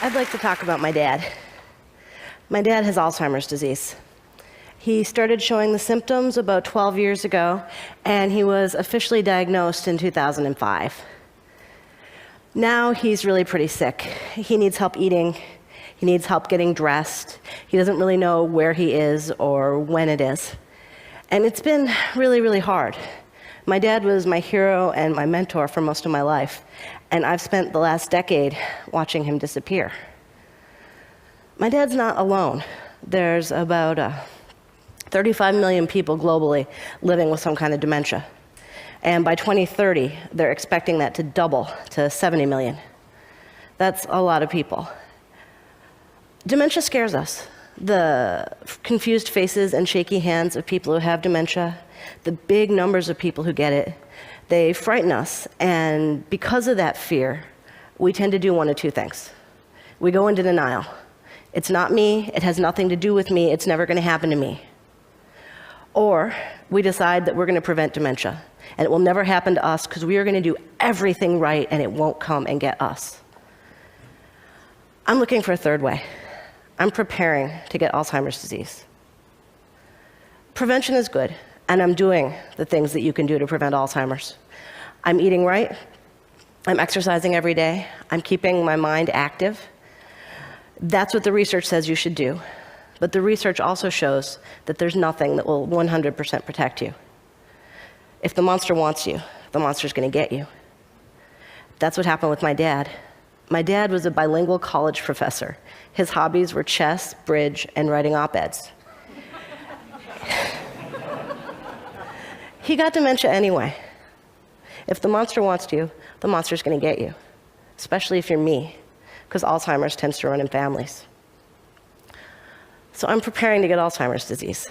I'd like to talk about my dad. My dad has Alzheimer's disease. He started showing the symptoms about 12 years ago, and he was officially diagnosed in 2005. Now he's really pretty sick. He needs help eating. He needs help getting dressed. He doesn't really know where he is or when it is. And it's been really, really hard. My dad was my hero and my mentor for most of my life, and I've spent the last decade watching him disappear. My dad's not alone. There's about 35 million people globally living with some kind of dementia. And by 2030, they're expecting that to double to 70 million. That's a lot of people. Dementia scares us. The confused faces and shaky hands of people who have dementia, the big numbers of people who get it, they frighten us. And because of that fear, we tend to do one of two things. We go into denial. It's not me, it has nothing to do with me, it's never going to happen to me. Or we decide that we're going to prevent dementia, and it will never happen to us because we are going to do everything right and it won't come and get us. I'm looking for a third way. I'm preparing to get Alzheimer's disease. Prevention is good, and I'm doing the things that you can do to prevent Alzheimer's. I'm eating right, I'm exercising every day, I'm keeping my mind active. That's what the research says you should do. But the research also shows that there's nothing that will 100% protect you. If the monster wants you, the monster's going to get you. That's what happened with my dad. My dad was a bilingual college professor. His hobbies were chess, bridge, and writing op-eds. He got dementia anyway. If the monster wants you, the monster's going to get you, especially if you're me, because Alzheimer's tends to run in families. So I'm preparing to get Alzheimer's disease.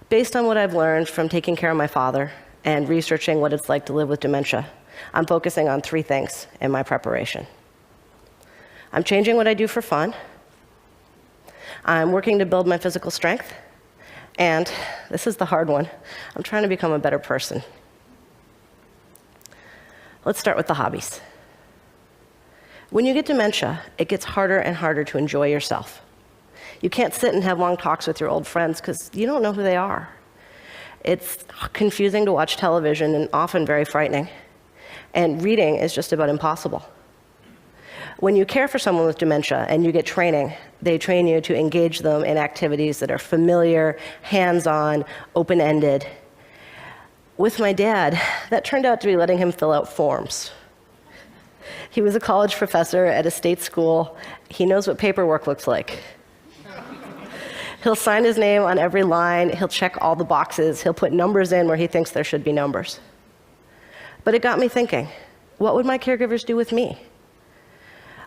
Based on what I've learned from taking care of my father and researching what it's like to live with dementia, I'm focusing on three things in my preparation. I'm changing what I do for fun. I'm working to build my physical strength. And this is the hard one. I'm trying to become a better person. Let's start with the hobbies. When you get dementia, it gets harder and harder to enjoy yourself. You can't sit and have long talks with your old friends because you don't know who they are. It's confusing to watch television and often very frightening. And reading is just about impossible. When you care for someone with dementia and you get training, they train you to engage them in activities that are familiar, hands-on, open-ended. With my dad, that turned out to be letting him fill out forms. He was a college professor at a state school. He knows what paperwork looks like. He'll sign his name on every line. He'll check all the boxes. He'll put numbers in where he thinks there should be numbers. But it got me thinking, what would my caregivers do with me?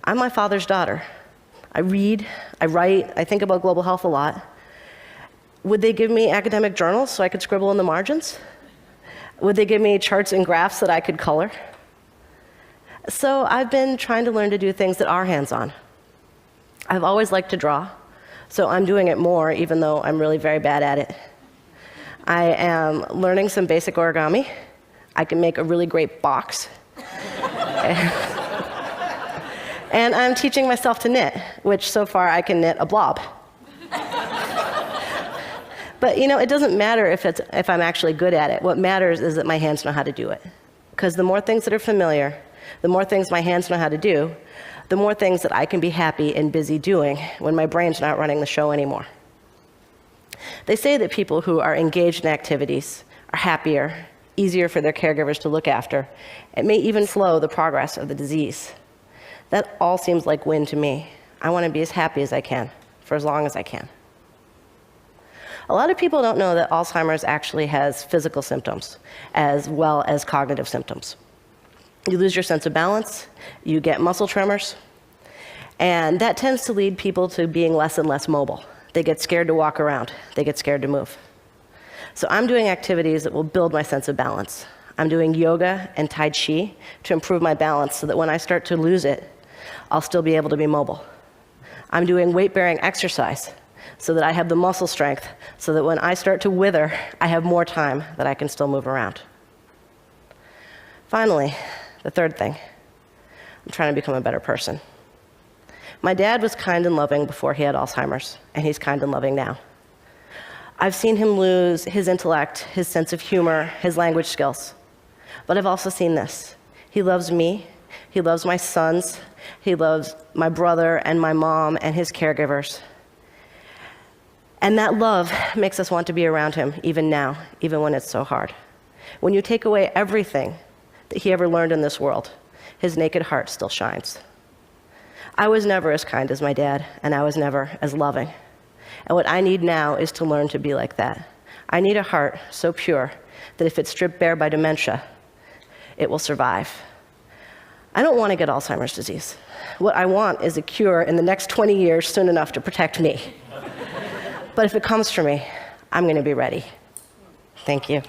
I'm my father's daughter. I read, I write, I think about global health a lot. Would they give me academic journals so I could scribble in the margins? Would they give me charts and graphs that I could color? So I've been trying to learn to do things that are hands-on. I've always liked to draw, so I'm doing it more, even though I'm really very bad at it. I am learning some basic origami. I can make a really great box. And I'm teaching myself to knit, which so far I can knit a blob. But you know, it doesn't matter if I'm actually good at it. What matters is that my hands know how to do it. Because the more things that are familiar, the more things my hands know how to do, the more things that I can be happy and busy doing when my brain's not running the show anymore. They say that people who are engaged in activities are happier, easier for their caregivers to look after. It may even slow the progress of the disease. That all seems like win to me. I want to be as happy as I can, for as long as I can. A lot of people don't know that Alzheimer's actually has physical symptoms as well as cognitive symptoms. You lose your sense of balance, you get muscle tremors, and that tends to lead people to being less and less mobile. They get scared to walk around, they get scared to move. So I'm doing activities that will build my sense of balance. I'm doing yoga and Tai Chi to improve my balance so that when I start to lose it, I'll still be able to be mobile. I'm doing weight-bearing exercise so that I have the muscle strength, so that when I start to wither, I have more time that I can still move around. Finally, the third thing, I'm trying to become a better person. My dad was kind and loving before he had Alzheimer's, and he's kind and loving now. I've seen him lose his intellect, his sense of humor, his language skills. But I've also seen this. He loves me, he loves my sons, he loves my brother and my mom and his caregivers. And that love makes us want to be around him even now, even when it's so hard. When you take away everything that he ever learned in this world, his naked heart still shines. I was never as kind as my dad, and I was never as loving. And what I need now is to learn to be like that. I need a heart so pure that if it's stripped bare by dementia, it will survive. I don't want to get Alzheimer's disease. What I want is a cure in the next 20 years soon enough to protect me. But if it comes for me, I'm going to be ready. Thank you.